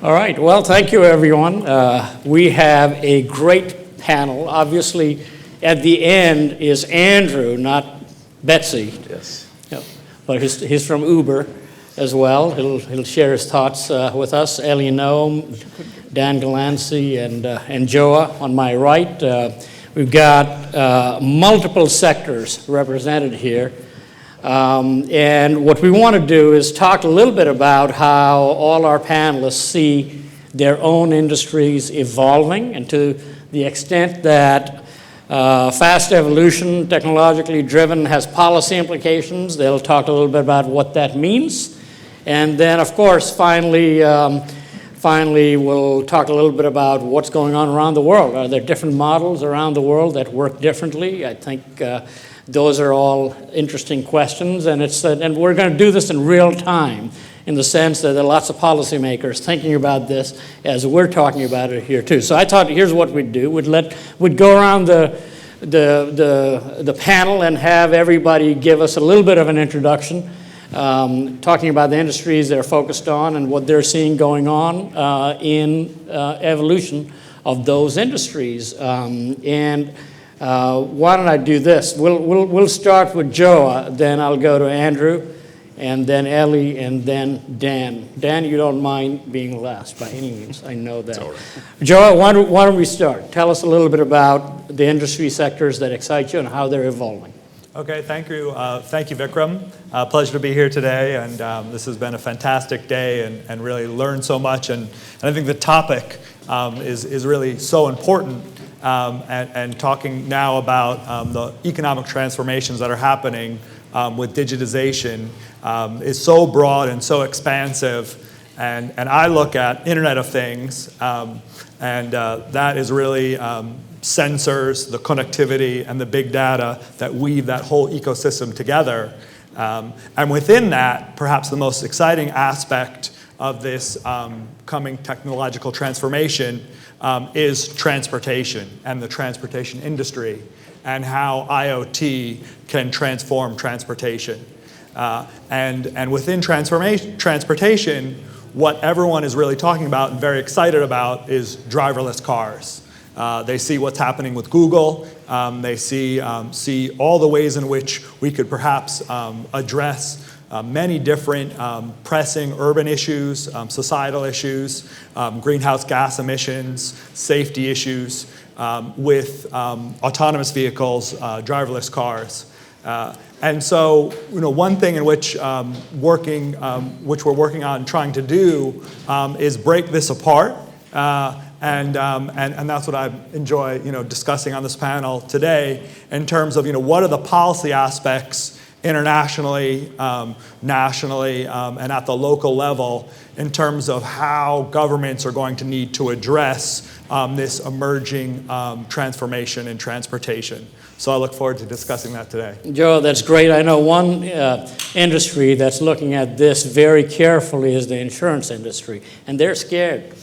All right, well, thank you, everyone. We have a great panel. Obviously, at the end is Andrew, not Betsy. Yes. Yep. But he's from Uber as well. He'll share his thoughts with us. Noam, Dan Gallancy, and Joah on my right. We've got multiple sectors represented here. And what we want to do is talk a little bit about how all our panelists see their own industries evolving, and to the extent that fast evolution, technologically driven, has policy implications. They'll talk a little bit about what that means. And then, of course, finally, we'll talk a little bit about what's going on around the world. Are there different models around the world that work differently? I think those are all interesting questions, and we're going to do this in real time, in the sense that there are lots of policymakers thinking about this as we're talking about it here too. So I thought, here's what we'd do: we'd go around the panel and have everybody give us a little bit of an introduction, talking about the industries they're focused on and what they're seeing going on in evolution of those industries. Why don't I do this? We'll start with Joah, then I'll go to Andrew, and then Ellie, and then Dan. Dan, you don't mind being last by any means. I know that. All right. Joah, why don't we start? Tell us a little bit about the industry sectors that excite you and how they're evolving. Okay, thank you. Thank you, Vikram. Pleasure to be here today, and this has been a fantastic day and really learned so much. And I think the topic is really so important. And talking now about the economic transformations that are happening with digitization is so broad and so expansive. And I look at Internet of Things, and that is really sensors, the connectivity, and the big data that weave that whole ecosystem together. And within that, perhaps the most exciting aspect of this coming technological transformation is transportation and the transportation industry, and how IoT can transform transportation. And within transportation, what everyone is really talking about and very excited about is driverless cars. They see what's happening with Google. They see all the ways in which we could perhaps address many different pressing urban issues, societal issues, greenhouse gas emissions, safety issues with autonomous vehicles, driverless cars. And so, one thing in which we're working on trying to do is break this apart. And that's what I enjoy, discussing on this panel today, in terms of, what are the policy aspects internationally, nationally, and at the local level, in terms of how governments are going to need to address this emerging transformation in transportation. So I look forward to discussing that today. Joe, that's great. I know one industry that's looking at this very carefully is the insurance industry, and they're scared.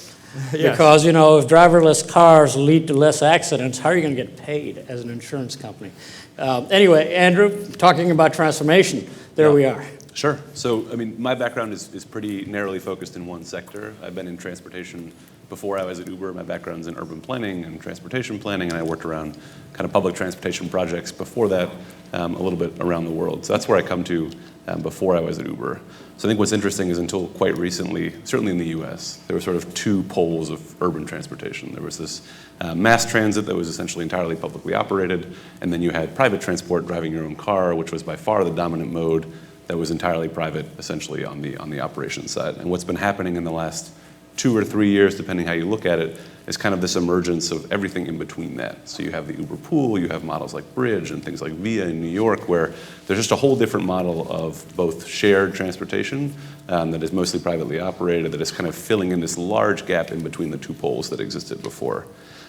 Yes. Because, if driverless cars lead to less accidents, how are you going to get paid as an insurance company? Anyway, Andrew, talking about transformation, there we are. Sure. So, my background is pretty narrowly focused in one sector. I've been in transportation before I was at Uber. My background's in urban planning and transportation planning, and I worked around kind of public transportation projects before that, a little bit around the world. So that's where I come to before I was at Uber. So I think what's interesting is, until quite recently, certainly in the US, there were sort of two poles of urban transportation. There was this mass transit that was essentially entirely publicly operated, and then you had private transport, driving your own car, which was by far the dominant mode that was entirely private, essentially on the operations side. And what's been happening in the last 2 or 3 years, depending how you look at it, is kind of this emergence of everything in between that. So you have the Uber pool, you have models like Bridge and things like Via in New York, where there's just a whole different model of both shared transportation that is mostly privately operated, that is kind of filling in this large gap in between the two poles that existed before.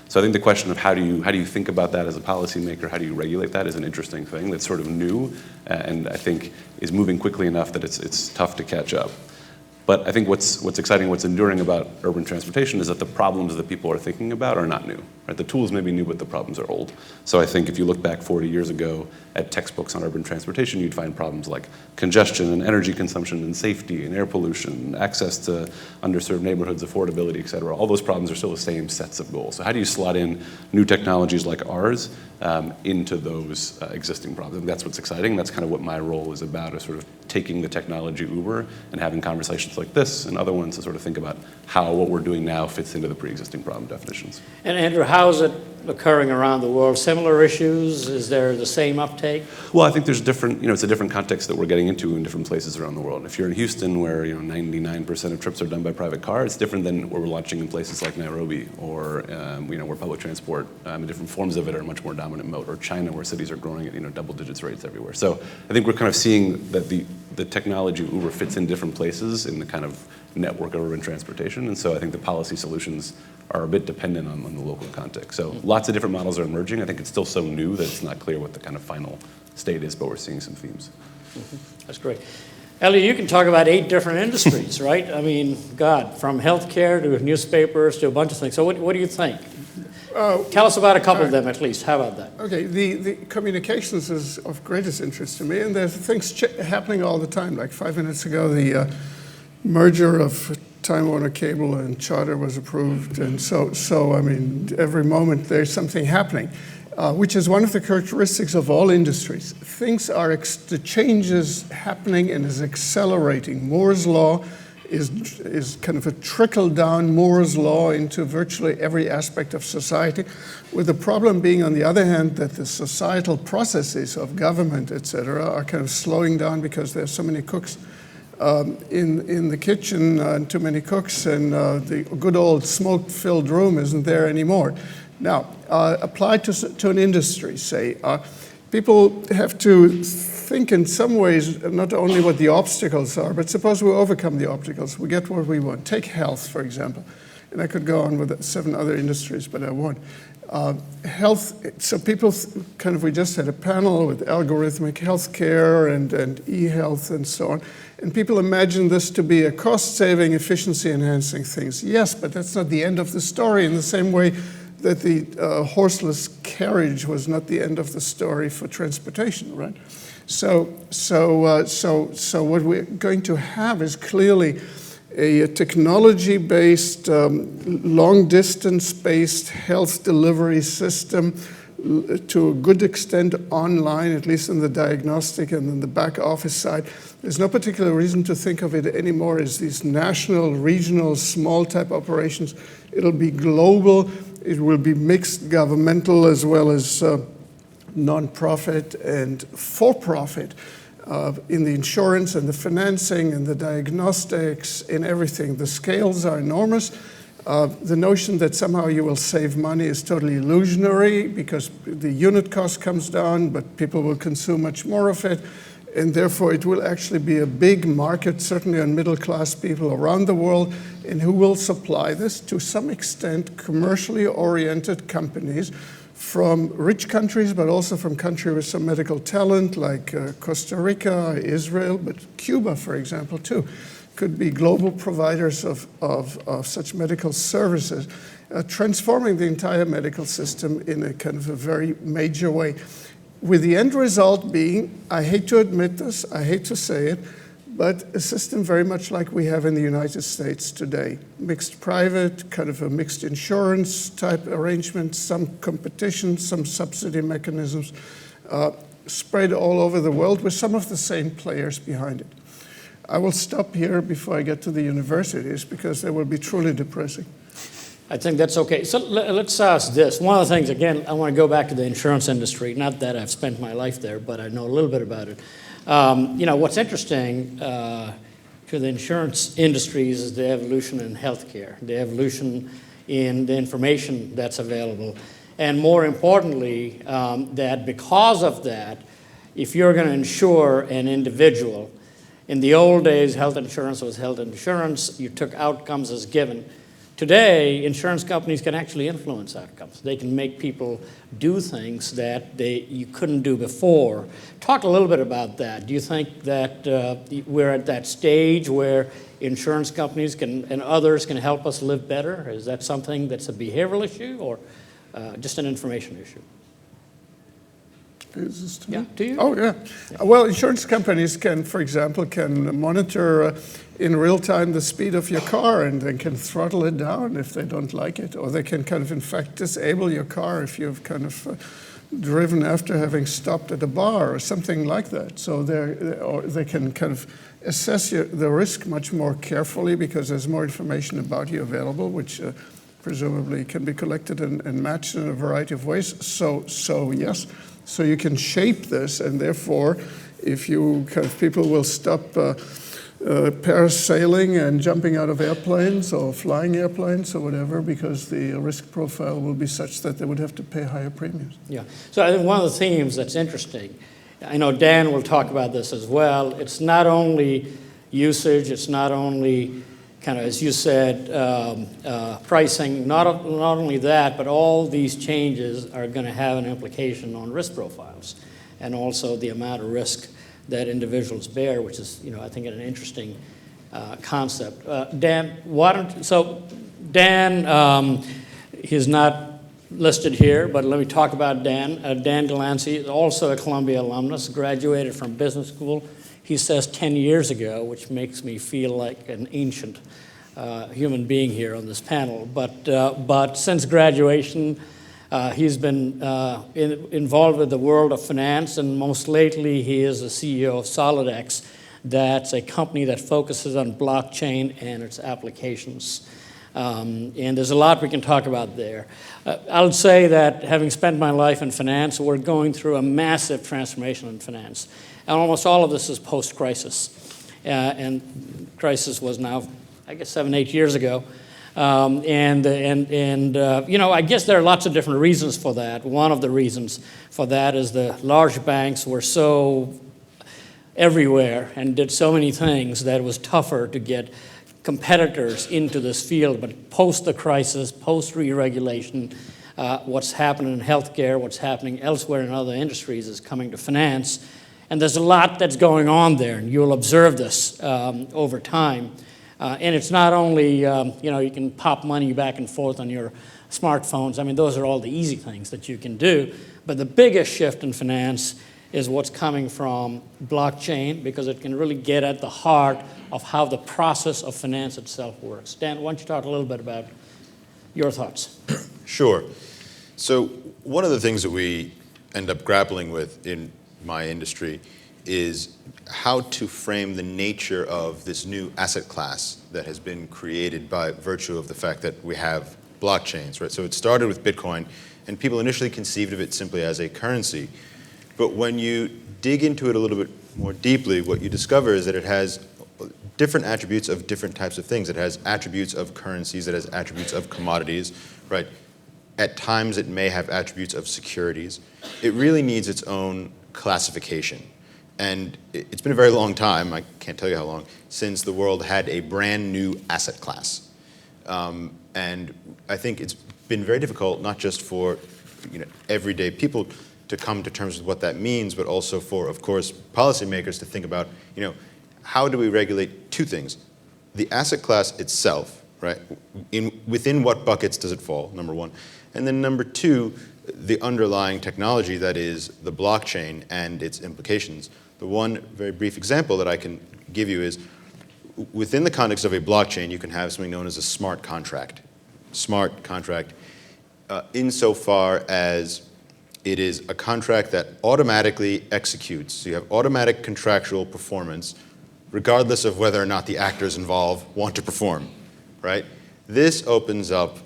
So I think the question of how do you think about that as a policymaker, how do you regulate that, is an interesting thing that's sort of new, and I think is moving quickly enough that it's tough to catch up. But I think what's exciting, what's enduring about urban transportation is that the problems that people are thinking about are not new. Right? The tools may be new, but the problems are old. So I think if you look back 40 years ago at textbooks on urban transportation, you'd find problems like congestion and energy consumption and safety and air pollution, access to underserved neighborhoods, affordability, et cetera. All those problems are still the same sets of goals. So how do you slot in new technologies like ours into those existing problems? And that's what's exciting. That's kind of what my role is about, is sort of taking the technology Uber and having conversations like this and other ones to sort of think about how what we're doing now fits into the pre-existing problem definitions. And Andrew, how is it occurring around the world? Similar issues? Is there the same uptake? Well, I think there's different, it's a different context that we're getting into in different places around the world. If you're in Houston, where 99% of trips are done by private car, it's different than where we're launching in places like Nairobi, or where public transport and different forms of it are much more dominant mode, or China, where cities are growing at double digits rates everywhere. So I think we're kind of seeing that the technology Uber fits in different places in the kind of network of urban transportation, and so I think the policy solutions are a bit dependent on the local context. So lots of different models are emerging. I think it's still so new that it's not clear what the kind of final state is, but we're seeing some themes. That's great. Ellie, you can talk about 8 different industries, right? I mean, God, from healthcare to newspapers to a bunch of things. So what do you think? Tell us about a couple of them at least. How about that? Okay, the communications is of greatest interest to me, and there's things happening all the time. Like 5 minutes ago, the merger of Time Warner Cable and Charter was approved, and so I mean, every moment there's something happening, which is one of the characteristics of all industries. Things are, the change is happening and is accelerating. Moore's law is kind of a trickle-down Moore's law into virtually every aspect of society, with the problem being, on the other hand, that the societal processes of government, et cetera, are kind of slowing down because there's so many cooks in the kitchen, and too many cooks, and the good old smoke-filled room isn't there anymore. Now, applied to an industry, say, people have to think in some ways not only what the obstacles are, but suppose we overcome the obstacles, we get what we want. Take health, for example. And I could go on with 7 other industries, but I won't. Health, so people we just had a panel with algorithmic healthcare and e-health and so on. And people imagine this to be a cost-saving, efficiency-enhancing things. Yes, but that's not the end of the story, in the same way that the horseless carriage was not the end of the story for transportation, right? So what we're going to have is clearly a technology-based, long-distance-based health delivery system, to a good extent online, at least in the diagnostic and in the back office side. There's no particular reason to think of it anymore as these national, regional, small type operations. It'll be global. It will be mixed governmental as well as non-profit and for-profit. In the insurance and the financing and the diagnostics, in everything. The scales are enormous. The notion that somehow you will save money is totally illusionary, because the unit cost comes down, but people will consume much more of it. And therefore, it will actually be a big market, certainly on middle-class people around the world, and who will supply this to some extent commercially oriented companies from rich countries, but also from countries with some medical talent, like Costa Rica, Israel, but Cuba, for example, too, could be global providers of such medical services, transforming the entire medical system in a kind of a very major way. With the end result being, I hate to admit this, I hate to say it, but a system very much like we have in the United States today. Mixed private, kind of a mixed insurance type arrangement, some competition, some subsidy mechanisms, spread all over the world with some of the same players behind it. I will stop here before I get to the universities, because they will be truly depressing. I think that's okay. So let's ask this. One of the things, again, I want to go back to the insurance industry. Not that I've spent my life there, but I know a little bit about it. What's interesting to the insurance industries is the evolution in healthcare, the evolution in the information that's available. And more importantly, that because of that, if you're going to insure an individual, in the old days, health insurance was health insurance. You took outcomes as given. today, insurance companies can actually influence outcomes. They can make people do things that you couldn't do before. Talk a little bit about that. Do you think that we're at that stage where insurance companies and others can help us live better? Is that something that's a behavioral issue or just an information issue? Is this to me? Yeah, to you. Oh, yeah. Well, insurance companies can, for example, can monitor in real time the speed of your car, and they can throttle it down if they don't like it, or they can kind of, in fact, disable your car if you've kind of driven after having stopped at a bar or something like that. So they can kind of assess the risk much more carefully because there's more information about you available, which presumably can be collected and matched in a variety of ways. So yes. So you can shape this, and therefore, if you kind of people will stop parasailing and jumping out of airplanes or flying airplanes or whatever, because the risk profile will be such that they would have to pay higher premiums. Yeah. So I think one of the themes that's interesting, I know Dan will talk about this as well, it's not only usage, it's not only kind of, as you said, pricing, not only that, but all these changes are going to have an implication on risk profiles and also the amount of risk that individuals bear, which is, I think an interesting concept. Dan, Dan, he's not listed here, but let me talk about Dan. Dan Gallancy is also a Columbia alumnus, graduated from business school. He says 10 years ago, which makes me feel like an ancient human being here on this panel. But since graduation, he's been involved with the world of finance, and most lately he is the CEO of SolidX. That's a company that focuses on blockchain and its applications. And there's a lot we can talk about there. I'll say that having spent my life in finance, we're going through a massive transformation in finance. And almost all of this is post-crisis. And crisis was now, I guess, 7-8 years ago. I guess there are lots of different reasons for that. One of the reasons for that is the large banks were so everywhere and did so many things that it was tougher to get competitors into this field. But post the crisis, post re-regulation, what's happening in healthcare, what's happening elsewhere in other industries is coming to finance. And there's a lot that's going on there, and you'll observe this over time. And it's not only, you can pop money back and forth on your smartphones. I mean, those are all the easy things that you can do. But the biggest shift in finance is what's coming from blockchain, because it can really get at the heart of how the process of finance itself works. Dan, why don't you talk a little bit about your thoughts? Sure. So one of the things that we end up grappling with in my industry is how to frame the nature of this new asset class that has been created by virtue of the fact that we have blockchains, right? So it started with Bitcoin, and people initially conceived of it simply as a currency. But when you dig into it a little bit more deeply, what you discover is that it has different attributes of different types of things. It has attributes of currencies, it has attributes of commodities, right? At times it may have attributes of securities. It really needs its own classification. And it's been a very long time, I can't tell you how long, since the world had a brand new asset class. And I think it's been very difficult, not just for everyday people to come to terms with what that means, but also for, of course, policymakers to think about, how do we regulate two things? The asset class itself, right? Within what buckets does it fall, number one? And then number two, the underlying technology that is the blockchain and its implications. The one very brief example that I can give you is, within the context of a blockchain, you can have something known as a smart contract. Smart contract, insofar as it is a contract that automatically executes. So you have automatic contractual performance, regardless of whether or not the actors involved want to perform, right? This opens up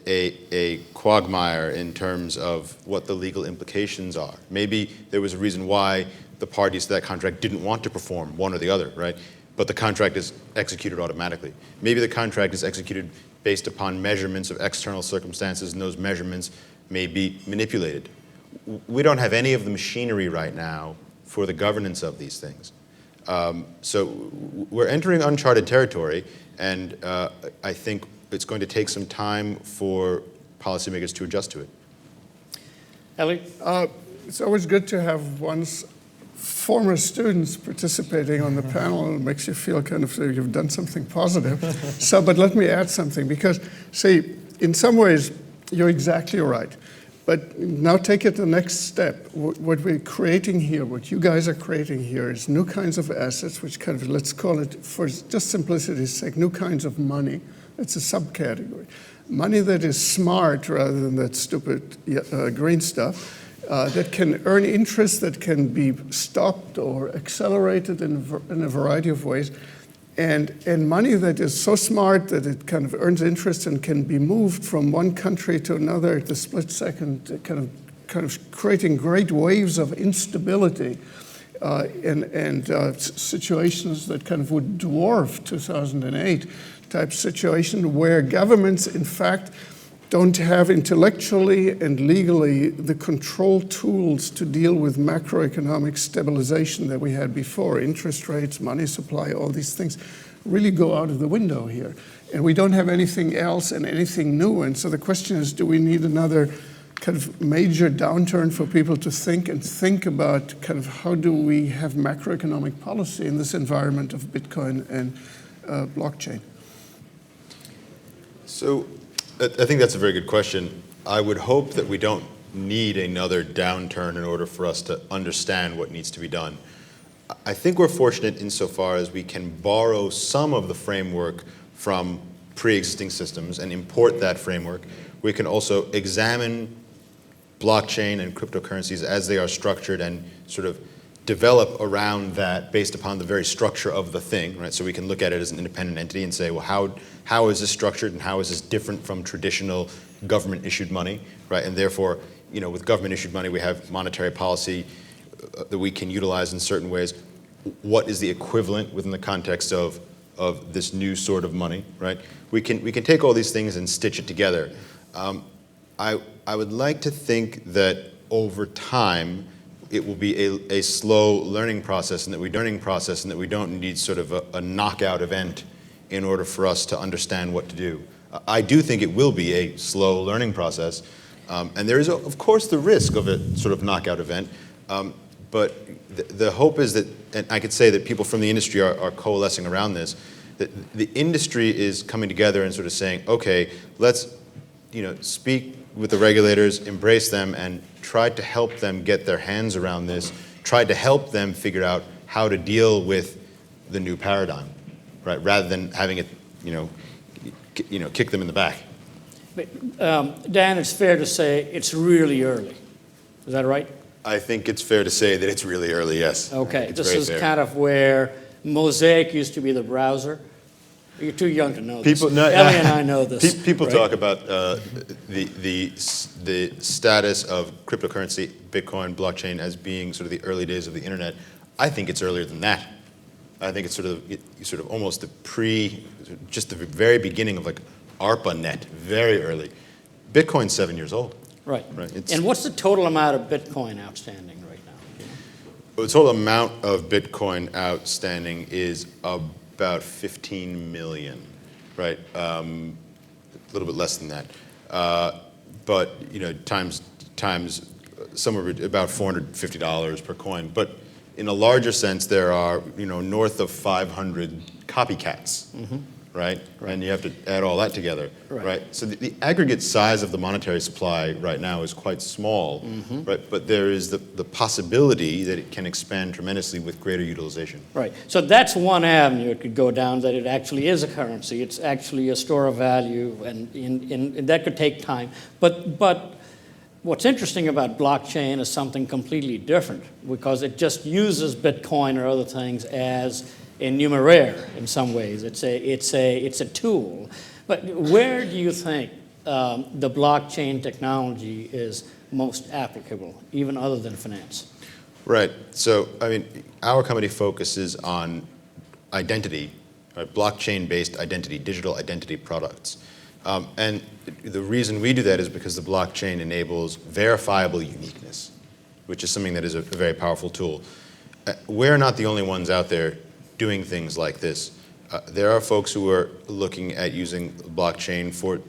a quagmire in terms of what the legal implications are. Maybe there was a reason why the parties to that contract didn't want to perform one or the other, right? But the contract is executed automatically. Maybe the contract is executed based upon measurements of external circumstances, and those measurements may be manipulated. We don't have any of the machinery right now for the governance of these things. So we're entering uncharted territory, and I think it's going to take some time for policymakers to adjust to it. Ellie? It's always good to have one's former students participating on the panel. It makes you feel kind of like you've done something positive. But let me add something, because, see, in some ways, you're exactly right. But now take it the next step. What we're creating here, what you guys are creating here, is new kinds of assets, which kind of, let's call it, for just simplicity's sake, new kinds of money. It's a subcategory. Money that is smart rather than that stupid green stuff, that can earn interest, that can be stopped or accelerated in a variety of ways. And money that is so smart that it kind of earns interest and can be moved from one country to another at the split second, kind of creating great waves of instability and situations that kind of would dwarf 2008 type situation, where governments, in fact, don't have intellectually and legally the control tools to deal with macroeconomic stabilization that we had before. Interest rates, money supply, all these things really go out of the window here. And we don't have anything else and anything new. And so the question is, do we need another kind of major downturn for people to think about kind of how do we have macroeconomic policy in this environment of Bitcoin and blockchain? So I think that's a very good question. I would hope that we don't need another downturn in order for us to understand what needs to be done. I think we're fortunate insofar as we can borrow some of the framework from pre-existing systems and import that framework. We can also examine blockchain and cryptocurrencies as they are structured and sort of develop around that based upon the very structure of the thing, right? So we can look at it as an independent entity and say, well, how is this structured and how is this different from traditional government-issued money, right? And therefore, with government-issued money, we have monetary policy that we can utilize in certain ways. What is the equivalent within the context of this new sort of money, right? We can take all these things and stitch it together. I would like to think that over time, it will be a slow learning process, and that we don't need sort of a knockout event in order for us to understand what to do. I do think it will be a slow learning process, and there is, of course, the risk of a sort of knockout event, but the hope is that, and I could say that people from the industry are coalescing around this, that the industry is coming together and sort of saying, okay, let's speak with the regulators, embrace them, and try to help them get their hands around this, try to help them figure out how to deal with the new paradigm, right? Rather than having it, kick them in the back. But, Dan, it's fair to say it's really early. Is that right? I think it's fair to say that it's really early, yes. Okay, It's this very is fair. kind of where Mosaic used to be the browser. You're too young to know this. No, Ellie and I know this. People right? talk about the status of cryptocurrency, Bitcoin, blockchain as being sort of the early days of the internet. I think it's earlier than that. I think it's sort of almost just the very beginning of like ARPANET, very early. Bitcoin's 7 years old. Right. Right. And what's the total amount of Bitcoin outstanding right now? The total amount of Bitcoin outstanding is about 15 million, right? A little bit less than that, but times somewhere about $450 per coin. But in a larger sense, there are north of 500 copycats, right? And you have to add all that together, right? So the aggregate size of the monetary supply right now is quite small, right? But there is the possibility that it can expand tremendously with greater utilization. Right. So that's one avenue it could go down, that it actually is a currency. It's actually a store of value, and that could take time. But what's interesting about blockchain is something completely different, because it just uses Bitcoin or other things as a numeraire in some ways. It's a tool. But where do you think the blockchain technology is most applicable, even other than finance? Right. So, our company focuses on identity, right? Blockchain-based identity, digital identity products. And the reason we do that is because the blockchain enables verifiable uniqueness, which is something that is a very powerful tool. We're not the only ones out there doing things like this. There are folks who are looking at using blockchain for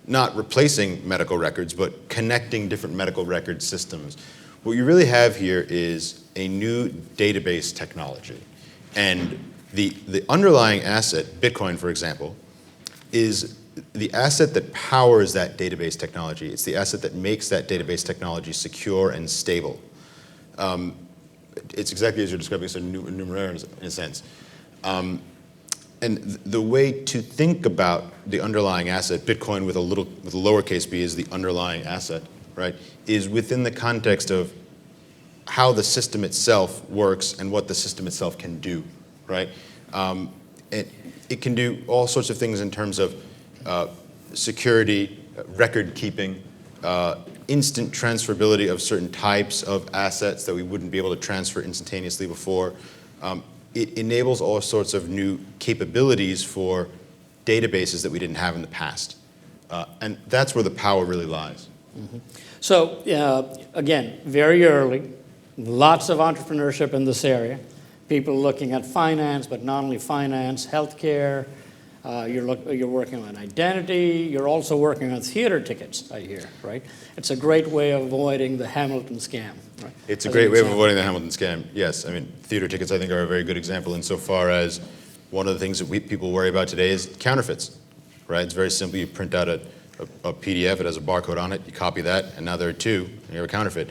not replacing medical records, but connecting different medical record systems. What you really have here is a new database technology. And the underlying asset, Bitcoin, for example, is the asset that powers that database technology. It's the asset that makes that database technology secure and stable. It's exactly as you're describing, it's a numeraire in a sense. And the way to think about the underlying asset, Bitcoin with a lowercase b is the underlying asset, right, is within the context of how the system itself works and what the system itself can do, right? It can do all sorts of things in terms of security, record keeping, instant transferability of certain types of assets that we wouldn't be able to transfer instantaneously before. It enables all sorts of new capabilities for databases that we didn't have in the past. And that's where the power really lies. Mm-hmm. So again, very early, lots of entrepreneurship in this area. People looking at finance, but not only finance, healthcare. You're working on identity. You're also working on theater tickets, I hear, right? It's a great way of avoiding the Hamilton scam, right? It's a great way of avoiding the Hamilton scam, yes. I mean, theater tickets, I think, are a very good example insofar as one of the things that people worry about today is counterfeits, right? It's very simple. You print out a PDF, it has a barcode on it, you copy that, and now there are two, and you have a counterfeit.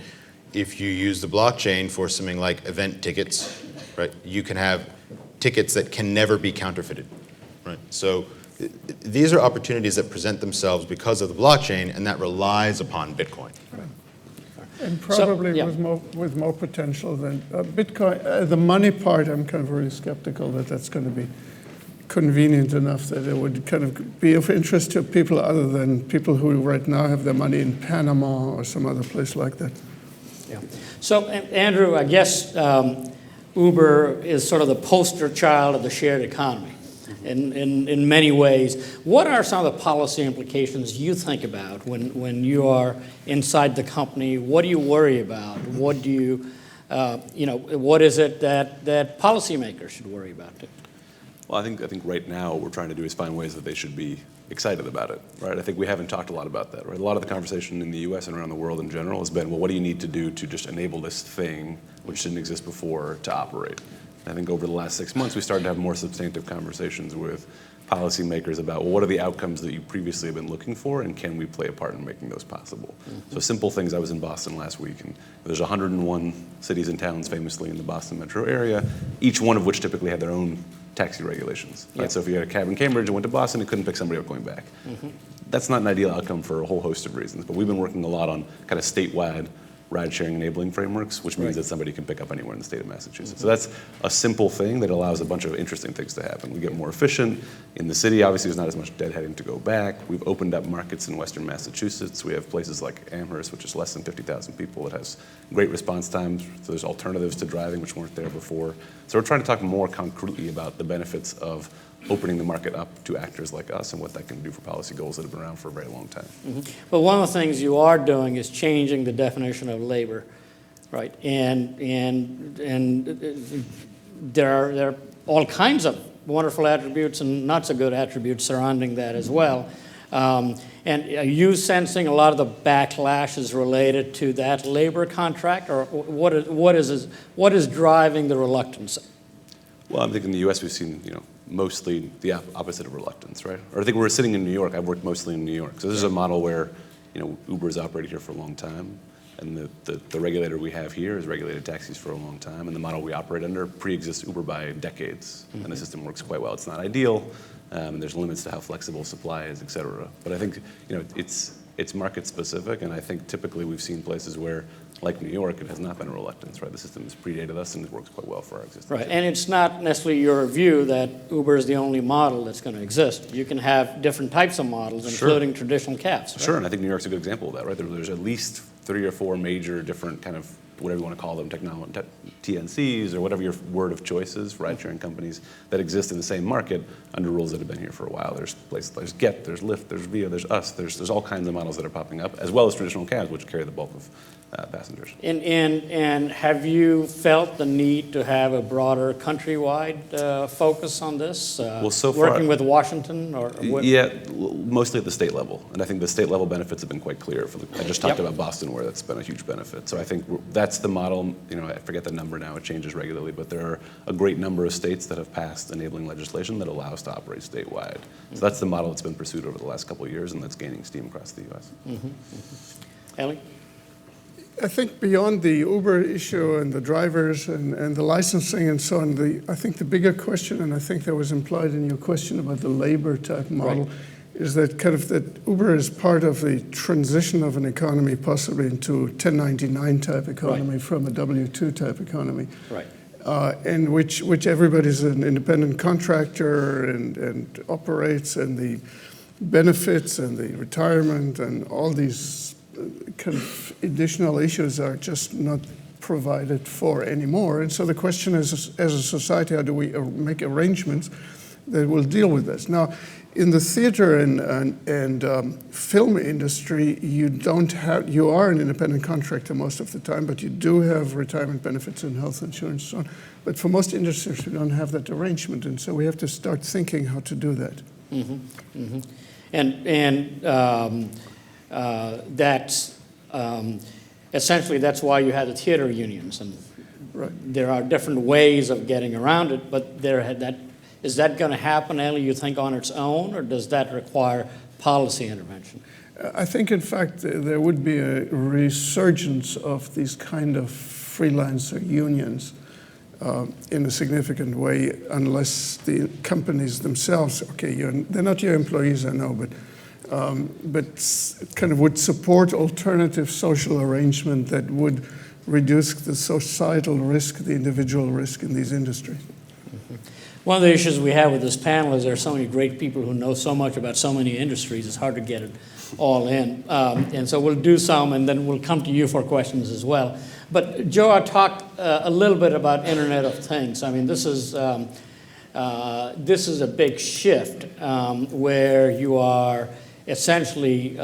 If you use the blockchain for something like event tickets, right, you can have tickets that can never be counterfeited. Right. So these are opportunities that present themselves because of the blockchain, and that relies upon Bitcoin. Right. And probably with more potential than Bitcoin. The money part, I'm kind of really skeptical that that's going to be convenient enough that it would kind of be of interest to people other than people who right now have their money in Panama or some other place like that. Yeah. So, Andrew, I guess Uber is sort of the poster child of the shared economy. In many ways. What are some of the policy implications you think about when you are inside the company? What do you worry about? What do you, what is it that policymakers should worry about? Well, I think right now what we're trying to do is find ways that they should be excited about it, right? I think we haven't talked a lot about that, right? A lot of the conversation in the U.S. and around the world in general has been, well, what do you need to do to just enable this thing, which didn't exist before, to operate? I think over the last 6 months, we started to have more substantive conversations with policymakers about, well, what are the outcomes that you previously have been looking for, and can we play a part in making those possible? Mm-hmm. So simple things. I was in Boston last week, and there's 101 cities and towns famously in the Boston metro area, each one of which typically had their own taxi regulations. Right? Yep. So if you had a cab in Cambridge and went to Boston, it couldn't pick somebody up going back. Mm-hmm. That's not an ideal outcome for a whole host of reasons, but we've been working a lot on kind of statewide ride-sharing enabling frameworks, which means that somebody can pick up anywhere in the state of Massachusetts. So that's a simple thing that allows a bunch of interesting things to happen. We get more efficient. In the city, obviously, there's not as much deadheading to go back. We've opened up markets in western Massachusetts. We have places like Amherst, which is less than 50,000 people. It has great response times. So there's alternatives to driving, which weren't there before. So we're trying to talk more concretely about the benefits of opening the market up to actors like us and what that can do for policy goals that have been around for a very long time. Mm-hmm. But one of the things you are doing is changing the definition of labor, right? And there are all kinds of wonderful attributes and not so good attributes surrounding that as well. And are you sensing a lot of the backlash is related to that labor contract, or what is driving the reluctance? Well, I think in the U.S. we've seen, mostly the opposite of reluctance, right? Or I think we're sitting in New York. I've worked mostly in New York. So this is a model where, Uber has operated here for a long time, and the regulator we have here has regulated taxis for a long time, and the model we operate under pre-exists Uber by decades, mm-hmm. and the system works quite well. It's not ideal, and there's limits to how flexible supply is, et cetera. But I think, it's market specific, and I think typically we've seen places where, like New York, it has not been a reluctance, right? The system has predated us, and it works quite well for our existing Right, and it's not necessarily your view that Uber is the only model that's going to exist. You can have different types of models, including traditional cabs. Right? Sure, and I think New York's a good example of that, right? There's at least 3 or 4 major different kind of, whatever you want to call them, TNCs or whatever your word of choice is, ride-sharing companies that exist in the same market under rules that have been here for a while. There's places, there's Get, there's Lyft, there's Via, there's us, there's all kinds of models that are popping up, as well as traditional cabs, which carry the bulk of passengers. And have you felt the need to have a broader countrywide focus on this? Well, so far, working with Washington or what? Yeah, mostly at the state level, and I think the state level benefits have been quite clear. I just talked about Boston, where that's been a huge benefit. So I think that's the model. I forget the number now; it changes regularly, but there are a great number of states that have passed enabling legislation that allow us to operate statewide. So that's the model that's been pursued over the last couple of years, and that's gaining steam across the U.S. Ellie? I think beyond the Uber issue and the drivers and the licensing and so on, I think the bigger question, and I think that was implied in your question about the labor type model, is that that Uber is part of the transition of an economy possibly into a 1099 type economy from a W-2 type economy. Right. And which everybody's an independent contractor and operates, and the benefits and the retirement and all these kind of additional issues are just not provided for anymore. And so the question is, as a society, how do we make arrangements that will deal with this? Now, in the theater and film industry, you are an independent contractor most of the time, but you do have retirement benefits and health insurance and so on. But for most industries, we don't have that arrangement, and so we have to start thinking how to do that. That's essentially that's why you had the theater unions, and there are different ways of getting around it. But is that going to happen, Ellie, you think, on its own, or does that require policy intervention? I think, in fact, there would be a resurgence of these kind of freelancer unions in a significant way, unless the companies themselves, they're not your employees, I know, but kind of would support alternative social arrangement that would reduce the societal risk, the individual risk in these industries. One of the issues we have with this panel is there are so many great people who know so much about so many industries, it's hard to get it all in. And so we'll do some, and then we'll come to you for questions as well. But Joah talked a little bit about Internet of Things. I mean, this is a big shift where you are essentially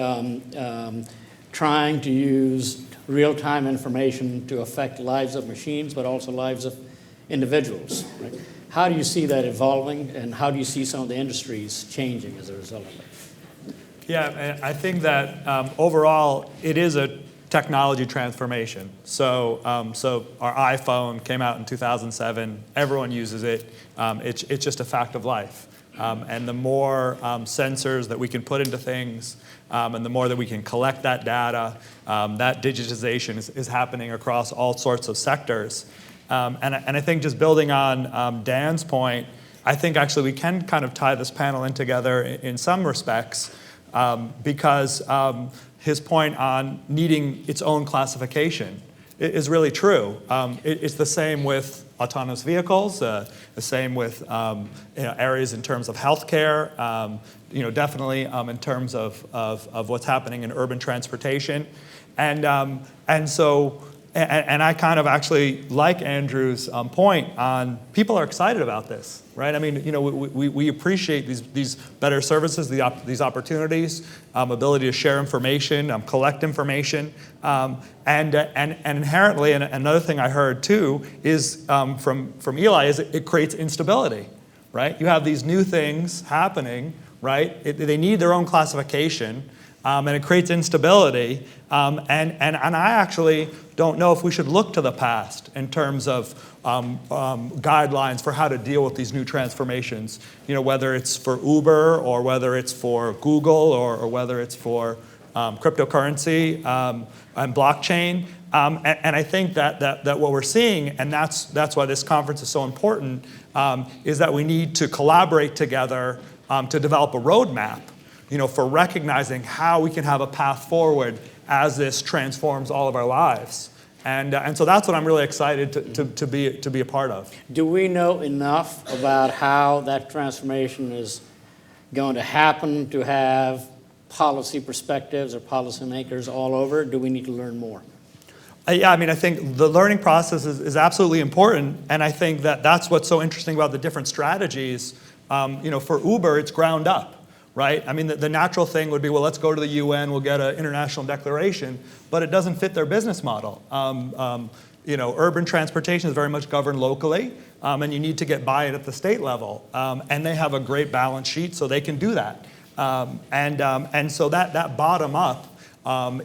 trying to use real-time information to affect lives of machines, but also lives of individuals. Right? How do you see that evolving, and how do you see some of the industries changing as a result of it? Yeah, I think that overall it is a technology transformation. So our iPhone came out in 2007. Everyone uses it. It's just a fact of life. And the more sensors that we can put into things, and the more that we can collect that data, that digitization is happening across all sorts of sectors. And I think just building on Dan's point, I think actually we can kind of tie this panel in together in some respects, because his point on needing its own classification is really true. It's the same with autonomous vehicles, the same with areas in terms of healthcare, definitely in terms of what's happening in urban transportation. And I kind of actually like Andrew's point on people are excited about this, right? I mean, we appreciate these better services, these opportunities, ability to share information, collect information, and inherently, and another thing I heard too is from Eli is it creates instability, right? You have these new things happening, right? They need their own classification. And it creates instability. And I actually don't know if we should look to the past in terms of guidelines for how to deal with these new transformations. Whether it's for Uber or whether it's for Google or whether it's for cryptocurrency and blockchain. And I think that what we're seeing, and that's why this conference is so important, is that we need to collaborate together to develop a roadmap. For recognizing how we can have a path forward as this transforms all of our lives. And so that's what I'm really excited to be a part of. Do we know enough about how that transformation is going to happen to have policy perspectives or policymakers all over? Do we need to learn more? Yeah, I mean, I think the learning process is absolutely important. And I think that's what's so interesting about the different strategies. For Uber, it's ground up. right? I mean, the natural thing would be, well, let's go to the UN, we'll get an international declaration, but it doesn't fit their business model. Urban transportation is very much governed locally, and you need to get buy-in at the state level. And they have a great balance sheet, so they can do that. And so that bottom up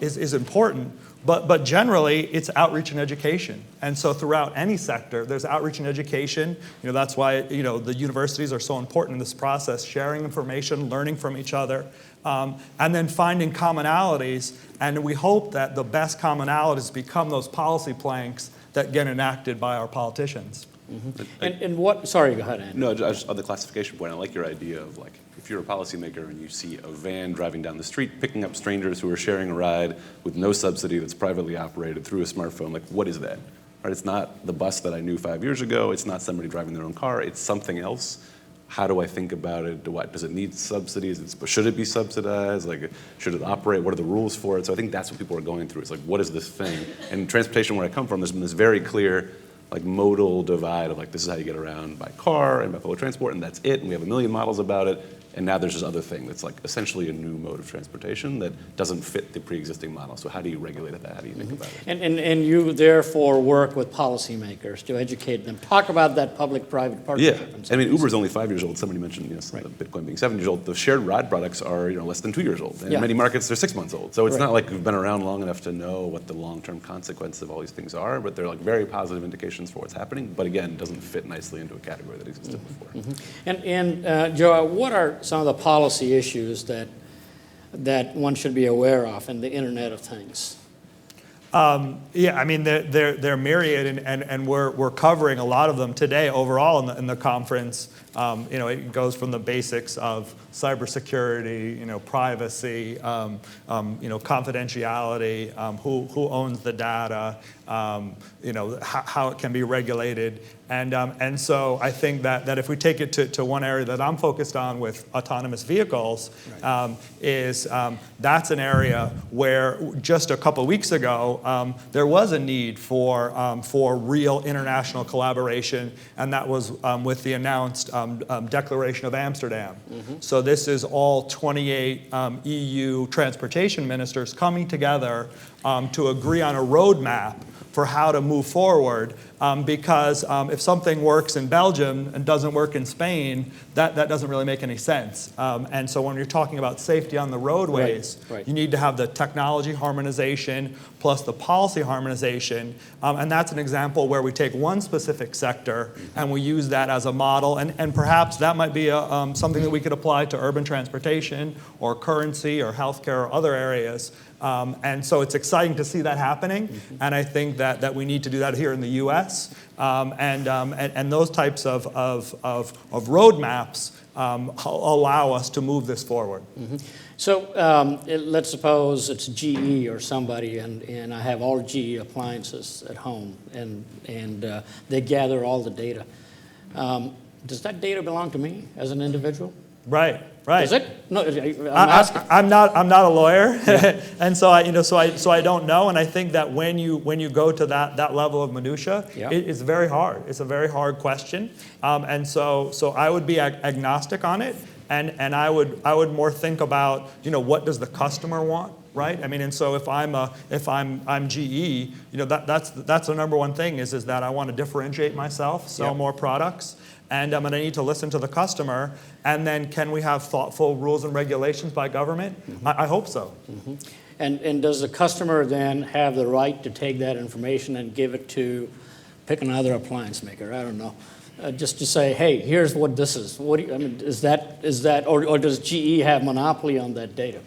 is important. But generally, it's outreach and education. And so throughout any sector, there's outreach and education. That's why the universities are so important in this process, sharing information, learning from each other, and then finding commonalities. And we hope that the best commonalities become those policy planks that get enacted by our politicians. Mm-hmm. And what, sorry, go ahead, Andy. No, just on the classification point, I like your idea of like, if you're a policymaker and you see a van driving down the street, picking up strangers who are sharing a ride with no subsidy that's privately operated through a smartphone, like what is that? Right? It's not the bus that I knew 5 years ago. It's not somebody driving their own car. It's something else. How do I think about it? Does it need subsidies? Should it be subsidized? Like, should it operate? What are the rules for it? So I think that's what people are going through. It's like, what is this thing? And transportation, where I come from, there's been this very clear like modal divide of like, this is how you get around by car and by public transport, and that's it, and we have a million models about it. And now there's this other thing that's like essentially a new mode of transportation that doesn't fit the pre-existing model. So how do you regulate that? How do you think about it? And you therefore work with policymakers to educate them. Talk about that public-private partnership. Yeah, I mean, Uber's only 5 years old. Somebody mentioned Bitcoin being 7 years old. The shared ride products are less than 2 years old. And in many markets, they're 6 months old. So it's not like we've been around long enough to know what the long-term consequences of all these things are, but they're like very positive indications for what's happening. But again, it doesn't fit nicely into a category that existed before. Mm-hmm. And Joah, what are some of the policy issues that one should be aware of in the Internet of Things? I mean, they're myriad, and we're covering a lot of them today overall in the conference. It goes from the basics of cybersecurity, privacy, confidentiality, who owns the data, how it can be regulated. And so I think that if we take it to one area that I'm focused on with autonomous vehicles, that's an area where just a couple weeks ago there was a need for real international collaboration, and that was with the announced Declaration of Amsterdam. Mm-hmm. So this is all 28 EU transportation ministers coming together to agree on a roadmap for how to move forward, because if something works in Belgium and doesn't work in Spain, that doesn't really make any sense. And so when you're talking about safety on the roadways, you need to have the technology harmonization plus the policy harmonization, and that's an example where we take one specific sector and we use that as a model, and perhaps that might be something that we could apply to urban transportation or currency or healthcare or other areas. And so it's exciting to see that happening, and I think that we need to do that here in the U.S. And those types of roadmaps allow us to move this forward. Mm-hmm. So let's suppose it's GE or somebody, and I have all GE appliances at home, and they gather all the data. Does that data belong to me as an individual? Right. Is it? No, I'm not a lawyer, and so I don't know. And I think that when you go to that level of minutia, it's very hard. It's a very hard question, and so I would be agnostic on it, and I would more think about what does the customer want. Right. I mean, and so if I'm GE, that's the number one thing is that I want to differentiate myself, sell more products. And I need to listen to the customer, and then can we have thoughtful rules and regulations by government? Mm-hmm. I hope so. Mm-hmm. And does the customer then have the right to take that information and give it to, pick another appliance maker, I don't know, just to say, hey, here's what this is. Is that, or does GE have monopoly on that data?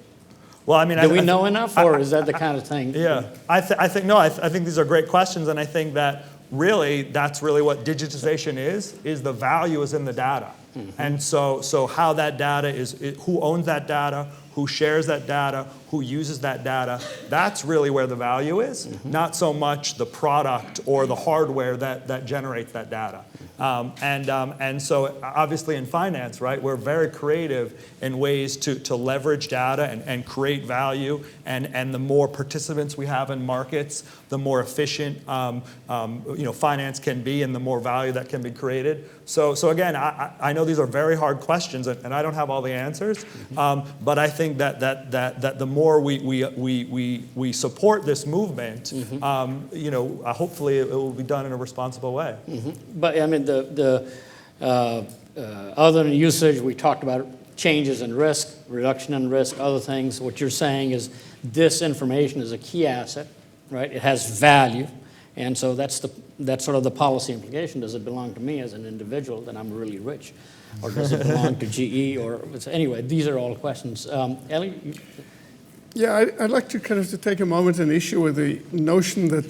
Well, I mean, do we know enough, or is that the kind of thing? Yeah, I think these are great questions, and I think that really, that's really what digitization is the value is in the data. Mm-hmm. And so how that data is, who owns that data, who shares that data, who uses that data. That's really where the value is, not so much the product or the hardware that generates that data. And so obviously in finance, right, we're very creative in ways to leverage data and create value. And the more participants we have in markets, the more efficient finance can be and the more value that can be created. So again, I know these are very hard questions and I don't have all the answers, but I think that the more we support this movement, hopefully it will be done in a responsible way. But I mean, other than usage, we talked about changes in risk, reduction in risk, other things. What you're saying is this information is a key asset, right? It has value, and so that's sort of the policy implication. Does it belong to me as an individual that I'm really rich, or does it belong to GE? Or anyway, these are all questions. Ellie? Yeah, I'd like to kind of to take a moment and issue with the notion that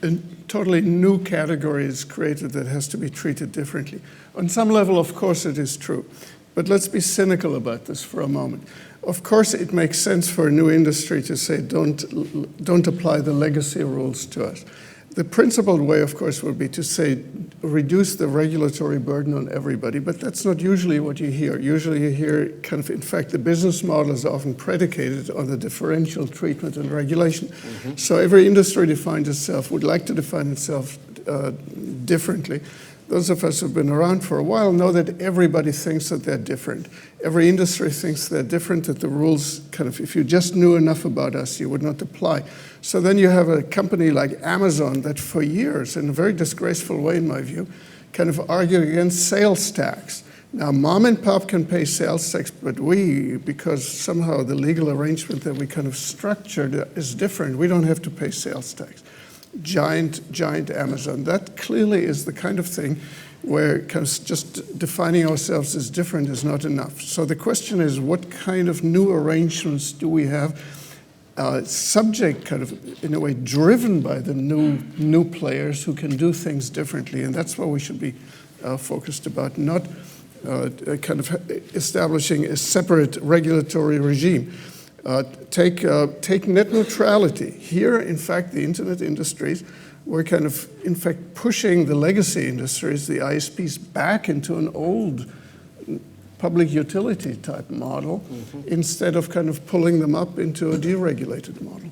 a totally new category is created that has to be treated differently. On some level, of course, it is true. But let's be cynical about this for a moment. Of course, it makes sense for a new industry to say, don't apply the legacy rules to us. The principled way, of course, would be to say, reduce the regulatory burden on everybody, but that's not usually what you hear. Usually you hear kind of, in fact, the business model is often predicated on the differential treatment and regulation. So every industry would like to define itself differently. Those of us who've been around for a while know that everybody thinks that they're different. Every industry thinks they're different, that the rules kind of, if you just knew enough about us, you would not apply. So then you have a company like Amazon that for years, in a very disgraceful way in my view, kind of argued against sales tax. Now, mom and pop can pay sales tax, but we, because somehow the legal arrangement that we kind of structured is different, we don't have to pay sales tax. Giant Amazon. That clearly is the kind of thing where kind of just defining ourselves as different is not enough. So the question is, what kind of new arrangements do we have, subject kind of, in a way, driven by the new players who can do things differently? And that's what we should be focused about, not kind of establishing a separate regulatory regime. Take net neutrality. Here, in fact, the internet industries were kind of, in fact, pushing the legacy industries, the ISPs, back into an old public utility type model instead of kind of pulling them up into a deregulated model.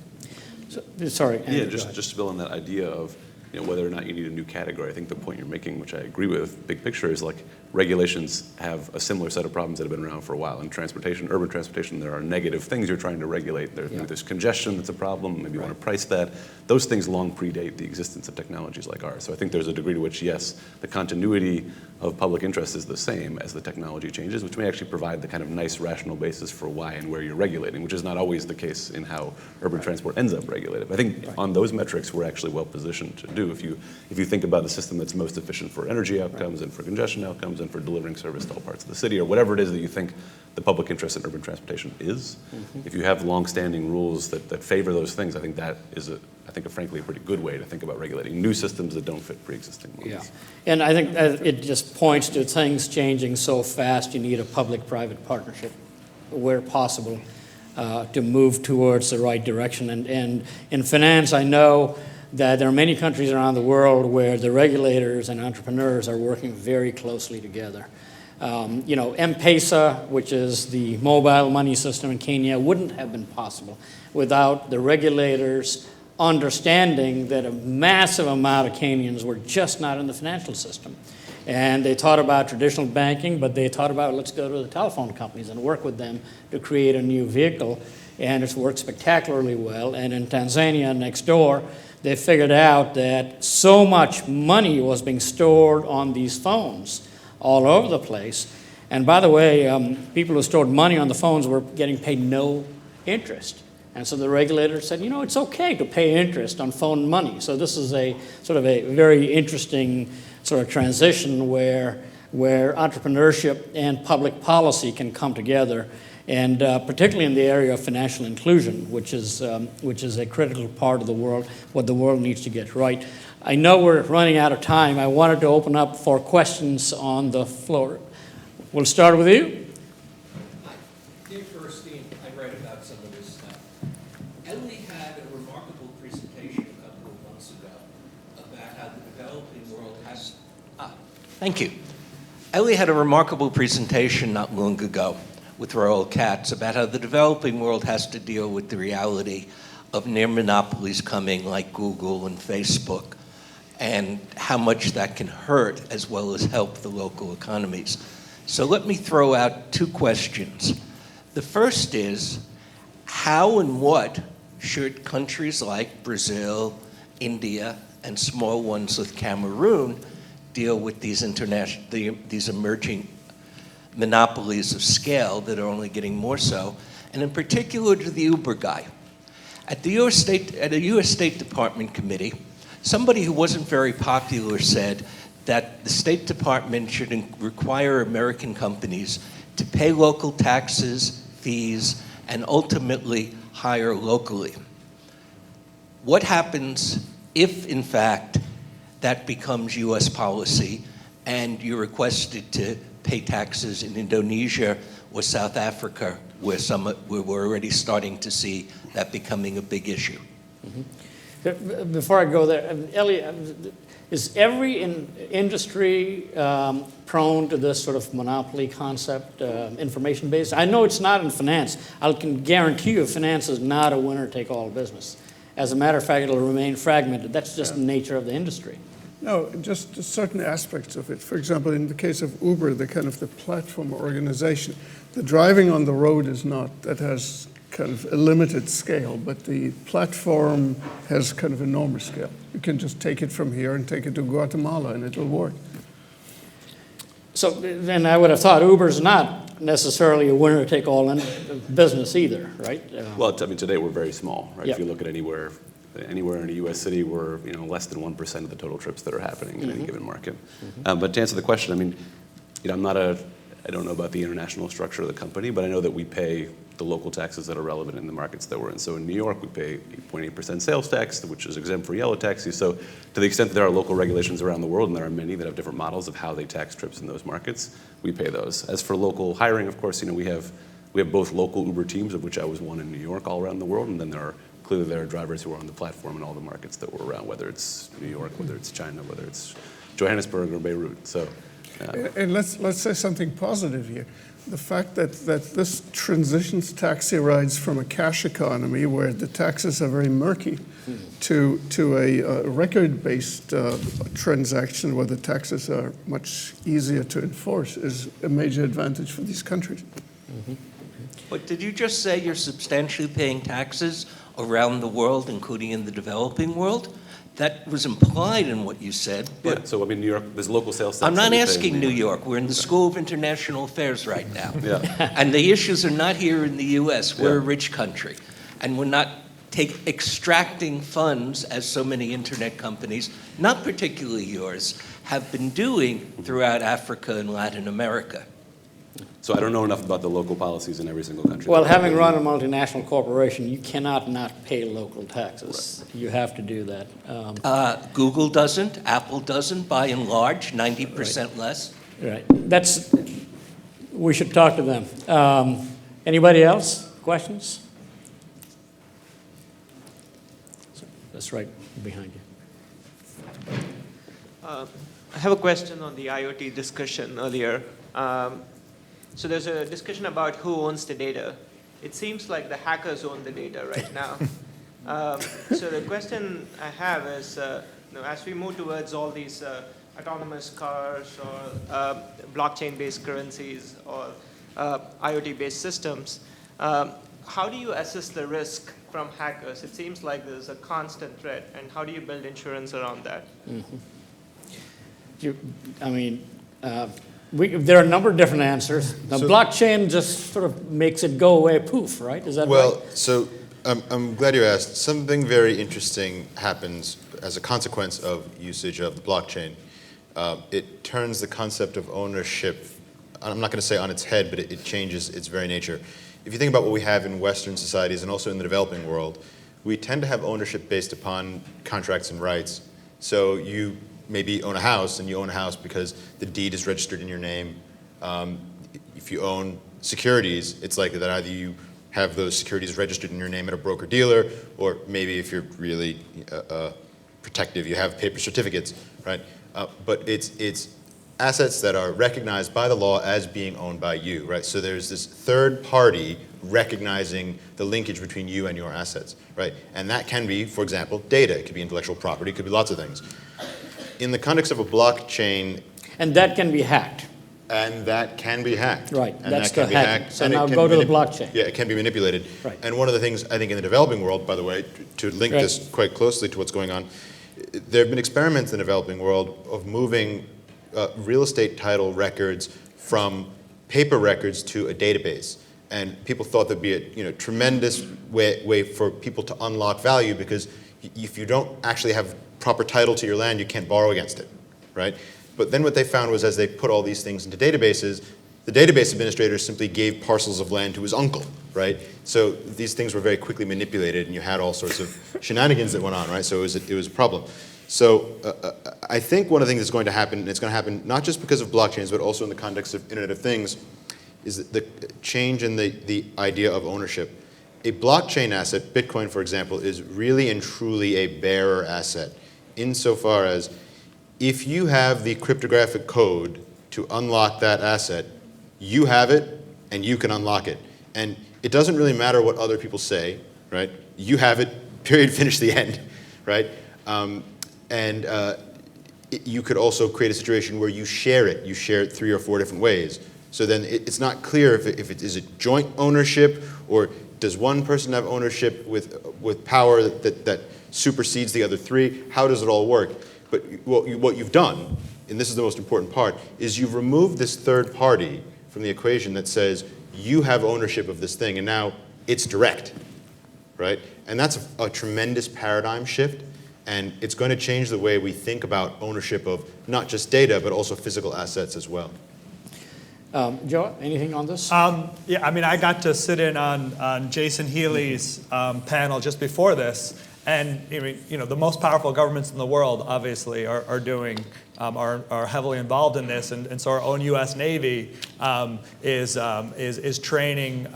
So, sorry, Andrew, yeah, just to build on that idea of whether or not you need a new category. I think the point you're making, which I agree with, big picture, is like regulations have a similar set of problems that have been around for a while. In transportation, urban transportation, there are negative things you're trying to regulate. There's congestion that's a problem. Maybe you want to price that. Those things long predate the existence of technologies like ours. So I think there's a degree to which, yes, the continuity of public interest is the same as the technology changes, which may actually provide the kind of nice rational basis for why and where you're regulating, which is not always the case in how urban transport ends up regulated. I think on those metrics, we're actually well positioned to do. If you think about the system that's most efficient for energy outcomes and for congestion outcomes and for delivering service to all parts of the city, or whatever it is that you think the public interest in urban transportation is, if you have long-standing rules that favor those things, I think that is frankly a pretty good way to think about regulating new systems that don't fit pre-existing ones. Yeah, and I think that it just points to things changing so fast. You need a public-private partnership where possible to move towards the right direction. And in finance, I know that there are many countries around the world where the regulators and entrepreneurs are working very closely together. M-Pesa, which is the mobile money system in Kenya, wouldn't have been possible without the regulators understanding that a massive amount of Kenyans were just not in the financial system. And they thought about traditional banking, but they thought about, let's go to the telephone companies and work with them to create a new vehicle. And it's worked spectacularly well. And in Tanzania, next door, they figured out that so much money was being stored on these phones all over the place. And by the way, people who stored money on the phones were getting paid no interest. And so the regulator said, it's okay to pay interest on phone money. So this is a sort of a very interesting sort of transition where entrepreneurship and public policy can come together, and particularly in the area of financial inclusion, which is a critical part of the world, what the world needs to get right. I know we're running out of time. I wanted to open up for questions on the floor. We'll start with you. some of this stuff. Ellie had a remarkable presentation a couple of months ago about how the developing world has... Thank you. Ellie had a remarkable presentation not long ago with Royal Katz about how the developing world has to deal with the reality of near monopolies coming like Google and Facebook, and how much that can hurt as well as help the local economies. So let me throw out two questions. The first is, how and what should countries like Brazil, India, and small ones like Cameroon deal with these these emerging monopolies of scale that are only getting more so, and in particular to the Uber guy? At the US State Department committee, somebody who wasn't very popular said that the State Department should require American companies to pay local taxes, fees, and ultimately hire locally. What happens if, in fact, that becomes US policy and you're requested to pay taxes in Indonesia or South Africa, where we're already starting to see that becoming a big issue? Mm-hmm. Before I go there, Ellie, is every industry prone to this sort of monopoly concept, information-based? I know it's not in finance. I can guarantee you finance is not a winner-take-all business. As a matter of fact, it'll remain fragmented. That's just the nature of the industry. No, just certain aspects of it. For example, in the case of Uber, the kind of the platform organization, the driving on the road is not. That has kind of a limited scale, but the platform has kind of enormous scale. You can just take it from here and take it to Guatemala and it'll work. So then I would have thought Uber's not necessarily a winner-take-all business either, right? Well, I mean, today we're very small, right? Yep. If you look at anywhere in a U.S. city, we're less than 1% of the total trips that are happening in any given market. But to answer the question, I mean, I don't know about the international structure of the company, but I know that we pay the local taxes that are relevant in the markets that we're in. So in New York, we pay 8.8% sales tax, which is exempt for yellow taxis. So to the extent that there are local regulations around the world, and there are many that have different models of how they tax trips in those markets, we pay those. As for local hiring, of course, we have both local Uber teams, of which I was one in New York, all around the world, and then there are drivers who are on the platform in all the markets that we're around, whether it's New York, whether it's China, whether it's Johannesburg or Beirut. So, and let's say something positive here. The fact that this transitions taxi rides from a cash economy where the taxes are very murky to a record-based transaction where the taxes are much easier to enforce is a major advantage for these countries. Mm-hmm. But did you just say you're substantially paying taxes around the world, including in the developing world? That was implied in what you said. But yeah, so I mean, New York, there's local sales tax. I'm not asking New York. We're in the School of International Affairs right now. Yeah. And the issues are not here in the U.S. We're a rich country. And we're not extracting funds, as so many internet companies, not particularly yours, have been doing throughout Africa and Latin America. So I don't know enough about the local policies in every single country. Well, having run a multinational corporation, you cannot not pay local taxes. Right. You have to do that. Google doesn't. Apple doesn't, by and large, 90% less. Right. We should talk to them. Anybody else? Questions? That's right behind you. I have a question on the IoT discussion earlier. So there's a discussion about who owns the data. It seems like the hackers own the data right now. So the question I have is, as we move towards all these autonomous cars or blockchain-based currencies or IoT-based systems, how do you assess the risk from hackers? It seems like there's a constant threat, and how do you build insurance around that? Mm-hmm. There are a number of different answers. The blockchain just sort of makes it go away, poof, right? Is that right? Well, so I'm glad you asked. Something very interesting happens as a consequence of usage of the blockchain. It turns the concept of ownership, I'm not going to say on its head, but it changes its very nature. If you think about what we have in Western societies and also in the developing world, we tend to have ownership based upon contracts and rights. So you maybe own a house, and you own a house because the deed is registered in your name. If you own securities, it's likely that either you have those securities registered in your name at a broker-dealer, or maybe if you're really protective, you have paper certificates, right? But it's assets that are recognized by the law as being owned by you, right? So there's this third party recognizing the linkage between you and your assets, right? And that can be, for example, data. It could be intellectual property. It could be lots of things. In the context of a blockchain... And that can be hacked. And that can be hacked. Right, and that's that can the be hacking. hacked. So and now it can go be to the blockchain. Yeah, it can be manipulated. Right. And one of the things, I think, in the developing world, by the way, to link Right. this quite closely to what's going on, there have been experiments in the developing world of moving real estate title records from paper records to a database. And people thought there'd be a tremendous way for people to unlock value, because if you don't actually have proper title to your land, you can't borrow against it, right? But then what they found was, as they put all these things into databases, the database administrator simply gave parcels of land to his uncle, right? So these things were very quickly manipulated, and you had all sorts of shenanigans that went on, right? So it was a problem. So I think one of the things that's going to happen, and it's going to happen not just because of blockchains, but also in the context of Internet of Things, is the change in the idea of ownership. A blockchain asset, Bitcoin, for example, is really and truly a bearer asset, insofar as if you have the cryptographic code to unlock that asset, you have it, and you can unlock it. And it doesn't really matter what other people say, right? You have it, period, finish the end, right? You could also create a situation where you share it. You share it 3 or 4 different ways. So then it's not clear if it is it joint ownership, or does one person have ownership with power that supersedes the other 3? How does it all work? But what you've done, and this is the most important part, is you've removed this third party from the equation that says you have ownership of this thing, and now it's direct, right? And that's a tremendous paradigm shift, and it's going to change the way we think about ownership of not just data, but also physical assets as well. Joah, anything on this? Yeah, I mean, I got to sit in on Jason Healy's panel just before this, and the most powerful governments in the world obviously are heavily involved in this, and so our own U.S. Navy is training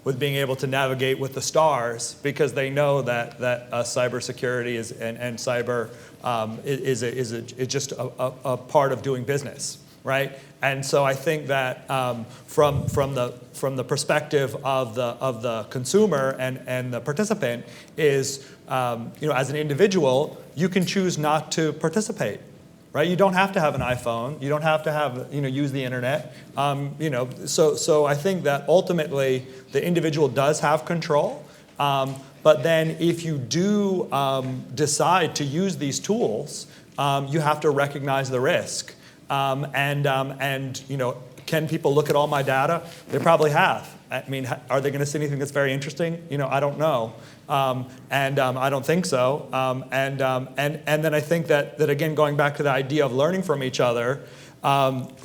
with being able to navigate with the stars, because they know that cybersecurity and cyber is just a part of doing business. Right, and so I think that from the perspective of the consumer and the participant is, as an individual, you can choose not to participate. Right, you don't have to have an iPhone. You don't have to have use the internet. So I think that ultimately the individual does have control. But then if you do decide to use these tools, you have to recognize the risk. Can people look at all my data? They probably have. I mean, are they going to see anything that's very interesting? I don't know, I don't think so. And then I think that again, going back to the idea of learning from each other, having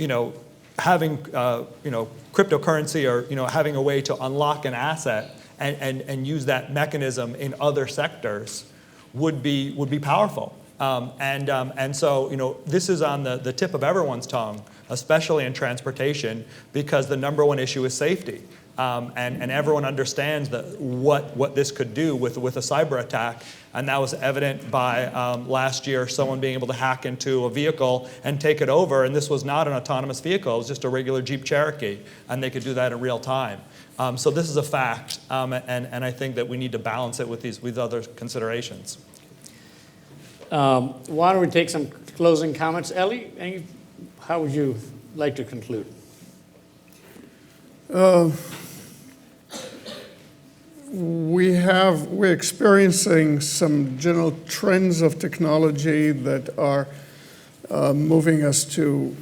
cryptocurrency, or having a way to unlock an asset and use that mechanism in other sectors would be powerful. So this is on the tip of everyone's tongue, especially in transportation, because the number one issue is safety. And everyone understands what this could do with a cyber attack. And that was evident by last year, someone being able to hack into a vehicle and take it over. And this was not an autonomous vehicle, it was just a regular Jeep Cherokee. And they could do that in real time. So this is a fact. And I think that we need to balance it with other considerations. Why don't we take some closing comments? Ellie, how would you like to conclude? We're experiencing some general trends of technology that are moving us to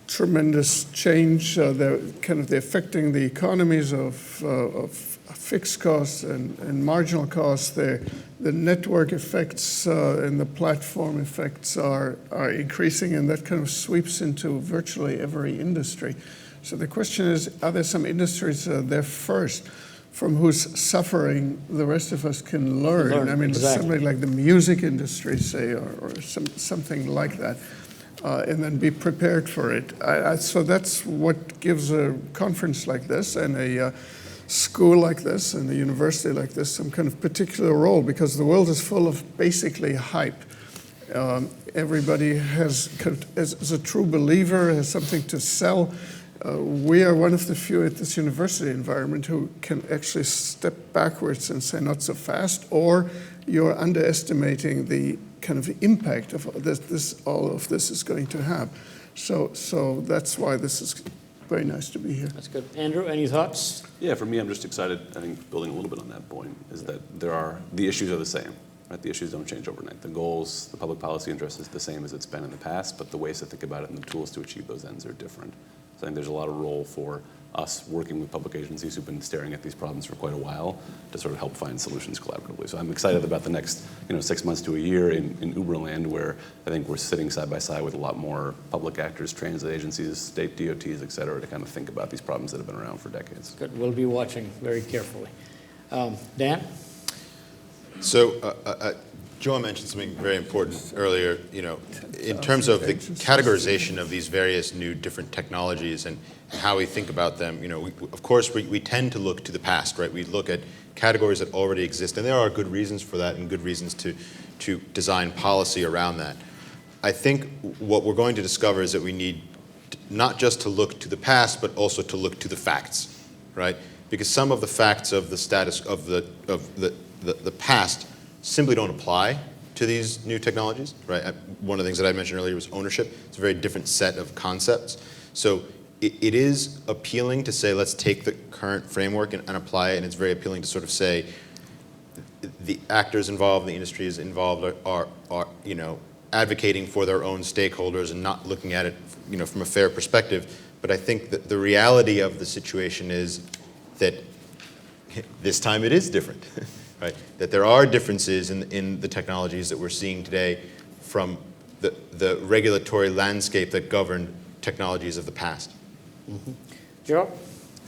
tremendous change. They're affecting the economies of fixed costs and marginal costs. The network effects and the platform effects are increasing, and that kind of sweeps into virtually every industry. So the question is, are there some industries there first from whose suffering the rest of us can learn? I mean, exactly. Something like the music industry, say, or something like that, and then be prepared for it. So that's what gives a conference like this and school like this and a university like this some kind of particular role, because the world is full of basically hype. Everybody is a true believer, has something to sell. We are one of the few at this university environment who can actually step backwards and say not so fast, or you're underestimating the kind of impact of all of this is going to have. So that's why this is very nice to be here. That's good. Andrew, any thoughts? Yeah, for me, I'm just excited, I think, building a little bit on that point, is that the issues are the same, right? The issues don't change overnight. The goals, the public policy interest is the same as it's been in the past, but the ways to think about it and the tools to achieve those ends are different. So I think there's a lot of role for us working with public agencies who've been staring at these problems for quite a while to sort of help find solutions collaboratively. So I'm excited about the next 6 months to a year in Uberland, where I think we're sitting side by side with a lot more public actors, transit agencies, state DOTs, et cetera, to kind of think about these problems that have been around for decades. Good. We'll be watching very carefully. Dan? So Joah mentioned something very important earlier, in terms of the categorization of these various new different technologies and how we think about them. Of course, we tend to look to the past, right? We look at categories that already exist, and there are good reasons for that and good reasons to design policy around that. I think what we're going to discover is that we need not just to look to the past, but also to look to the facts, right? Because some of the facts of the status of the past simply don't apply to these new technologies, right? One of the things that I mentioned earlier was ownership. It's a very different set of concepts. So it is appealing to say, let's take the current framework and apply it, and it's very appealing to sort of say the actors involved, the industries involved are advocating for their own stakeholders and not looking at it, from a fair perspective. But I think that the reality of the situation is that this time it is different. Right? That there are differences in the technologies that we're seeing today from the regulatory landscape that governed technologies of the past. Mm-hmm. Joe?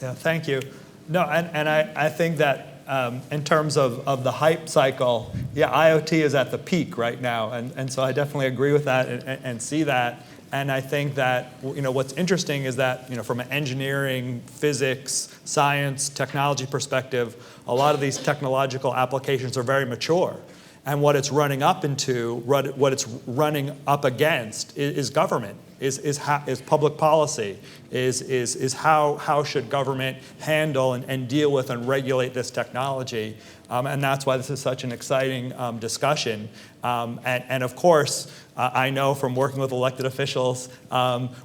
Yeah, thank you. No, and I think that in terms of the hype cycle, yeah, IoT is at the peak right now, and so I definitely agree with that and see that. And I think that what's interesting is that from an engineering, physics, science, technology perspective, a lot of these technological applications are very mature. And what it's running up into, what it's running up against is government, is public policy, is how should government handle and deal with and regulate this technology. And that's why this is such an exciting discussion. And of course, I know from working with elected officials,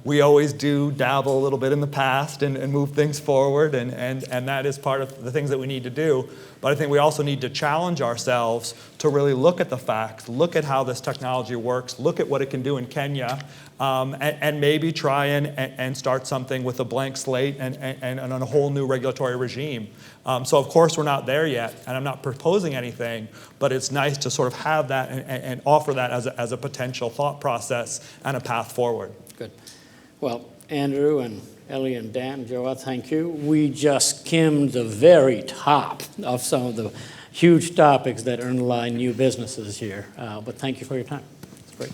we always do dabble a little bit in the past and move things forward, and that is part of the things that we need to do. But I think we also need to challenge ourselves to really look at the facts, look at how this technology works, look at what it can do in Kenya, and maybe try and start something with a blank slate and on a whole new regulatory regime. So of course we're not there yet, and I'm not proposing anything, but it's nice to sort of have that and offer that as a potential thought process and a path forward. Good. Well, Andrew and Ellie and Dan, Joah, thank you. We just skimmed the very top of some of the huge topics that underlie new businesses here, but thank you for your time. It's great.